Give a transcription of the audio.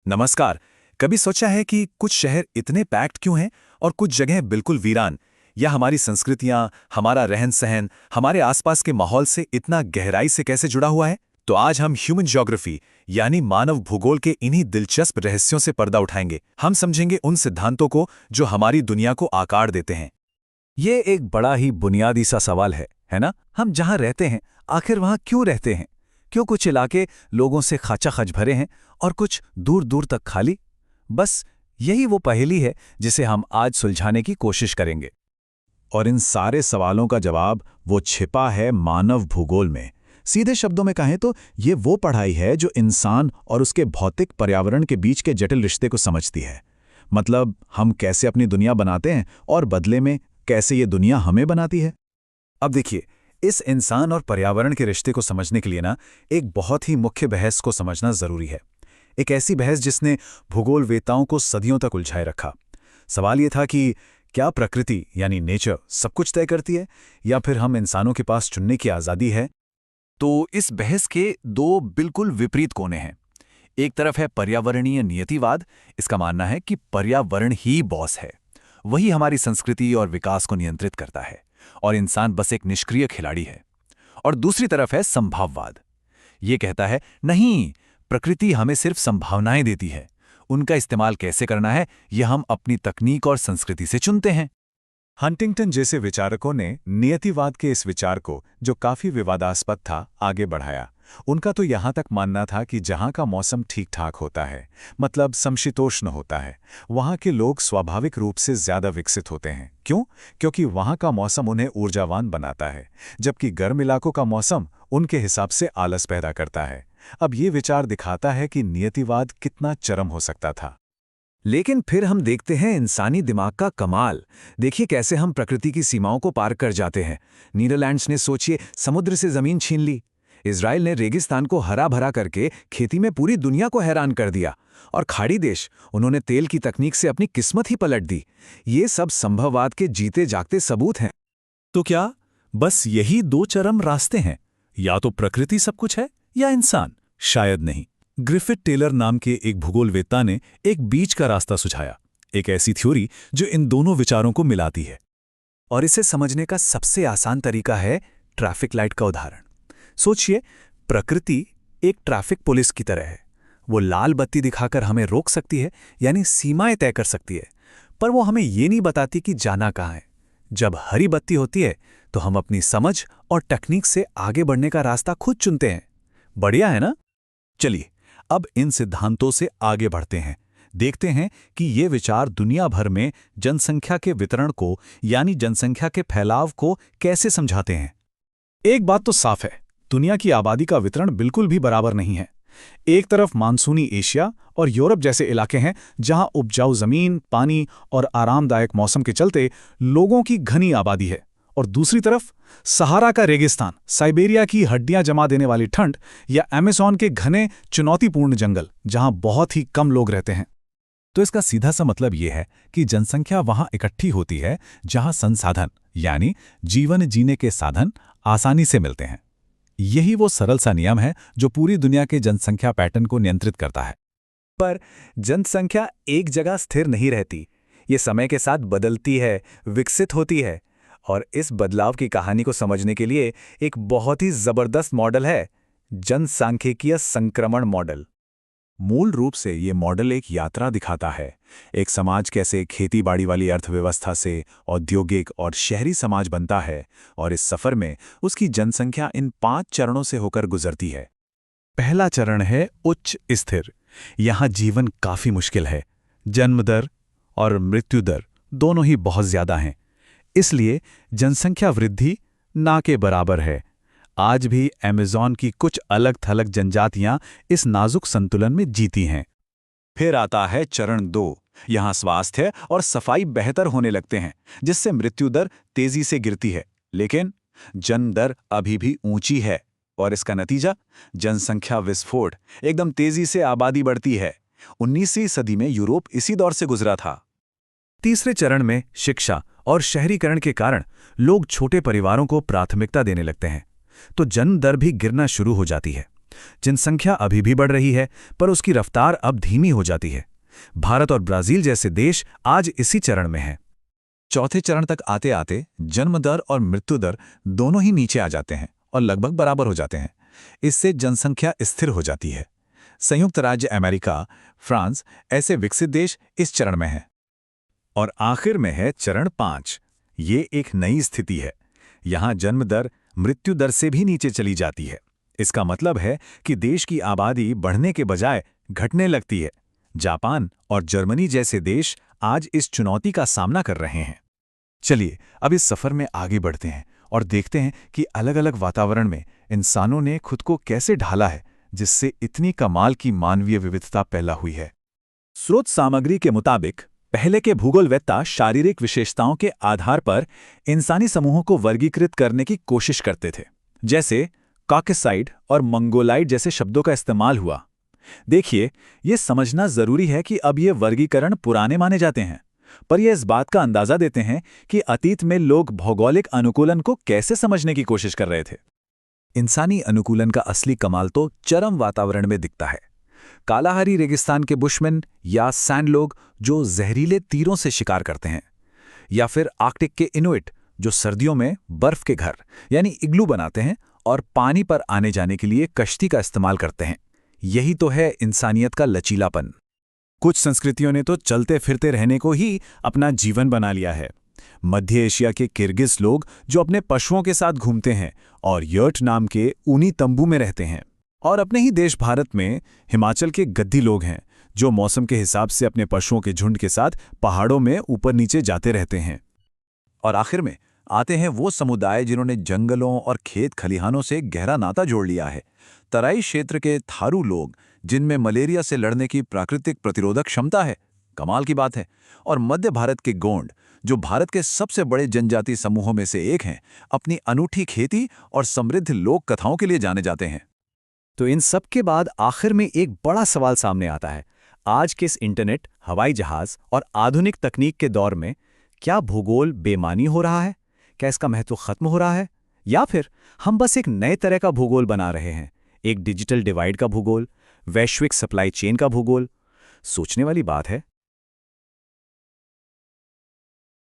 नमस्कार। कभी सोचा है कि कुछ शहर इतने पैक्ड क्यों हैं और कुछ जगह बिल्कुल वीरान? या हमारी संस्कृतियां, हमारा रहन-सहन, हमारे आसपास के माहौल से इतना गहराई से कैसे जुड़ा हुआ है? तो आज हम ह्यूमन ज्योग्राफी यानी मानव भूगोल के इन्हीं दिलचस्प रहस्यों से पर्दा उठाएंगे। हम समझेंगे उन सिद्धांतों को जो हमारी दुनिया को आकार देते हैं। ये एक बड़ा ही बुनियादी सा सवाल है ना? हम जहाँ रहते हैं, आखिर वहाँ क्यों रहते हैं? क्यों कुछ इलाके लोगों से खचाखच भरे हैं और कुछ दूर दूर तक खाली? बस यही वो पहेली है जिसे हम आज सुलझाने की कोशिश करेंगे। और इन सारे सवालों का जवाब वो छिपा है मानव भूगोल में। सीधे शब्दों में कहें तो ये वो पढ़ाई है जो इंसान और उसके भौतिक पर्यावरण के बीच के जटिल रिश्ते को समझती है। मतलब हम कैसे अपनी दुनिया बनाते हैं और बदले में कैसे ये दुनिया हमें बनाती है। अब देखिए, इस इंसान और पर्यावरण के रिश्ते को समझने के लिए एक बहुत ही मुख्य बहस को समझना जरूरी है। एक ऐसी बहस जिसने भूगोलवेताओं को सदियों तक उलझाए रखा। सवाल ये था कि क्या प्रकृति यानी नेचर सब कुछ तय करती है या फिर हम इंसानों के पास चुनने की आज़ादी है? तो इस बहस के दो बिल्कुल विपरीत कोने हैं। एक तरफ है पर्यावरणीय नियतिवाद। इसका मानना है कि पर्यावरण ही बॉस है, वही हमारी संस्कृति और विकास को नियंत्रित करता है और इंसान बस एक निष्क्रिय खिलाड़ी है। और दूसरी तरफ है संभाववाद। ये कहता है नहीं, प्रकृति हमें सिर्फ संभावनाएं देती है, उनका इस्तेमाल कैसे करना है यह हम अपनी तकनीक और संस्कृति से चुनते हैं। हंटिंगटन जैसे विचारकों ने नियतिवाद के इस विचार को, जो काफी विवादास्पद था, आगे बढ़ाया। उनका तो यहां तक मानना था कि जहां का मौसम ठीक ठाक होता है, मतलब समशीतोष्ण होता है, वहां के लोग स्वाभाविक रूप से ज्यादा विकसित होते हैं। क्यों? क्योंकि वहां का मौसम उन्हें ऊर्जावान बनाता है, जबकि गर्म इलाकों का मौसम उनके हिसाब से आलस पैदा करता है। अब ये विचार दिखाता है कि नियतिवाद कितना चरम हो सकता था। लेकिन फिर हम देखते हैं इंसानी दिमाग का कमाल। देखिए कैसे हम प्रकृति की सीमाओं को पार कर जाते हैं। नीदरलैंड्स ने सोचिए समुद्र से जमीन छीन ली। इजराइल ने रेगिस्तान को हरा भरा करके खेती में पूरी दुनिया को हैरान कर दिया। और खाड़ी देश, उन्होंने तेल की तकनीक से अपनी किस्मत ही पलट दी। ये सब संभववाद के जीते जागते सबूत हैं। तो क्या बस यही दो चरम रास्ते हैं? या तो प्रकृति सब कुछ है या इंसान? शायद नहीं। ग्रिफिथ टेलर नाम के एक भूगोलवेत्ता ने एक बीच का रास्ता सुझाया, एक ऐसी थ्योरी जो इन दोनों विचारों को मिलाती है। और इसे समझने का सबसे आसान तरीका है ट्रैफिक लाइट का उदाहरण। सोचिए, प्रकृति एक ट्रैफिक पुलिस की तरह है। वो लाल बत्ती दिखाकर हमें रोक सकती है, यानी सीमाएं तय कर सकती है, पर वो हमें ये नहीं बताती कि जाना कहाँ है। जब हरी बत्ती होती है तो हम अपनी समझ और टेक्निक से आगे बढ़ने का रास्ता खुद चुनते हैं। बढ़िया है ना? चलिए अब इन सिद्धांतों से आगे बढ़ते हैं। देखते हैं कि ये विचार दुनिया भर में जनसंख्या के वितरण को, यानी जनसंख्या के फैलाव को कैसे समझाते हैं। एक बात तो साफ है, दुनिया की आबादी का वितरण बिल्कुल भी बराबर नहीं है। एक तरफ मानसूनी एशिया और यूरोप जैसे इलाके हैं जहां उपजाऊ जमीन, पानी और आरामदायक मौसम के चलते लोगों की घनी आबादी है, और दूसरी तरफ सहारा का रेगिस्तान, साइबेरिया की हड्डियां जमा देने वाली ठंड या अमेज़न के घने चुनौतीपूर्ण जंगल जहां बहुत ही कम लोग रहते हैं। तो इसका सीधा सा मतलब यह है कि जनसंख्या वहां इकट्ठी होती है जहां संसाधन, यानी जीवन जीने के साधन आसानी से मिलते हैं। यही वो सरल सा नियम है जो पूरी दुनिया के जनसंख्या पैटर्न को नियंत्रित करता है। पर जनसंख्या एक जगह स्थिर नहीं रहती। ये समय के साथ बदलती है, विकसित होती है। और इस बदलाव की कहानी को समझने के लिए एक बहुत ही जबरदस्त मॉडल है, जनसांख्यिकीय संक्रमण मॉडल। मूल रूप से ये मॉडल एक यात्रा दिखाता है, एक समाज कैसे खेतीबाड़ी वाली अर्थव्यवस्था से औद्योगिक और शहरी समाज बनता है, और इस सफर में उसकी जनसंख्या इन 5 चरणों से होकर गुजरती है। पहला चरण है उच्च स्थिर। यहाँ जीवन काफी मुश्किल है। जन्म दर और मृत्यु दर दोनों ही बहुत ज्यादा हैं, इसलिए जनसंख्या वृद्धि ना के बराबर है। आज भी अमेज़न की कुछ अलग थलग जनजातियां इस नाजुक संतुलन में जीती हैं। फिर आता है चरण 2। यहाँ स्वास्थ्य और सफाई बेहतर होने लगते हैं, जिससे मृत्यु दर तेजी से गिरती है, लेकिन जन्म दर अभी भी ऊंची है। और इसका नतीजा जनसंख्या विस्फोट, एकदम तेजी से आबादी बढ़ती है। 19वीं सदी में यूरोप इसी दौर से गुजरा था। तीसरे चरण में शिक्षा और शहरीकरण के कारण लोग छोटे परिवारों को प्राथमिकता देने लगते हैं, तो जन्म दर भी गिरना शुरू हो जाती है। जनसंख्या अभी भी बढ़ रही है, पर उसकी रफ्तार अब धीमी हो जाती है। भारत और ब्राजील जैसे देश आज इसी चरण में हैं। चौथे चरण तक आते आते जन्म दर और मृत्यु दर दोनों ही नीचे आ जाते हैं और लगभग बराबर हो जाते हैं। इससे जनसंख्या स्थिर हो जाती है। संयुक्त राज्य अमेरिका, फ्रांस ऐसे विकसित देश इस चरण में हैं। और आखिर में है चरण 5। ये एक नई स्थिति है। यहाँ जन्म दर मृत्यु दर से भी नीचे चली जाती है। इसका मतलब है कि देश की आबादी बढ़ने के बजाय घटने लगती है। जापान और जर्मनी जैसे देश आज इस चुनौती का सामना कर रहे हैं। चलिए अब इस सफर में आगे बढ़ते हैं और देखते हैं कि अलग-अलग वातावरण में इंसानों ने खुद को कैसे ढाला है, जिससे इतनी कमाल की मानवीय विविधता पैदा हुई है। स्रोत सामग्री के मुताबिक पहले के भूगोलवेत्ता शारीरिक विशेषताओं के आधार पर इंसानी समूहों को वर्गीकृत करने की कोशिश करते थे। जैसे कॉकेसाइड और मंगोलाइड जैसे शब्दों का इस्तेमाल हुआ। देखिए, ये समझना जरूरी है कि अब ये वर्गीकरण पुराने माने जाते हैं, पर ये इस बात का अंदाजा देते हैं कि अतीत में लोग भौगोलिक अनुकूलन को कैसे समझने की कोशिश कर रहे थे। इंसानी अनुकूलन का असली कमाल तो चरम वातावरण में दिखता है। कालाहारी रेगिस्तान के बुशमैन या सैंडलोग जो जहरीले तीरों से शिकार करते हैं, या फिर आर्कटिक के इनुइट जो सर्दियों में बर्फ के घर यानी इग्लू बनाते हैं और पानी पर आने जाने के लिए कश्ती का इस्तेमाल करते हैं। यही तो है इंसानियत का लचीलापन। कुछ संस्कृतियों ने तो चलते फिरते रहने को ही अपना जीवन बना लिया है। मध्य एशिया के किर्गिज लोग जो अपने पशुओं के साथ घूमते हैं और यर्ट नाम के ऊनी तंबू में रहते हैं। और अपने ही देश भारत में हिमाचल के गद्दी लोग हैं जो मौसम के हिसाब से अपने पशुओं के झुंड के साथ पहाड़ों में ऊपर नीचे जाते रहते हैं। और आखिर में आते हैं वो समुदाय जिन्होंने जंगलों और खेत खलिहानों से गहरा नाता जोड़ लिया है। तराई क्षेत्र के थारू लोग जिनमें मलेरिया से लड़ने की प्राकृतिक प्रतिरोधक क्षमता है, कमाल की बात है। और मध्य भारत के गोंड जो भारत के सबसे बड़े जनजाति समूहों में से एक हैं, अपनी अनूठी खेती और समृद्ध लोक कथाओं के लिए जाने जाते हैं। तो इन सब के बाद आखिर में एक बड़ा सवाल सामने आता है। आज के इस इंटरनेट, हवाई जहाज और आधुनिक तकनीक के दौर में क्या भूगोल बेमानी हो रहा है? क्या इसका महत्व खत्म हो रहा है? या फिर हम बस एक नए तरह का भूगोल बना रहे हैं, एक डिजिटल डिवाइड का भूगोल, वैश्विक सप्लाई चेन का भूगोल? सोचने वाली बात है।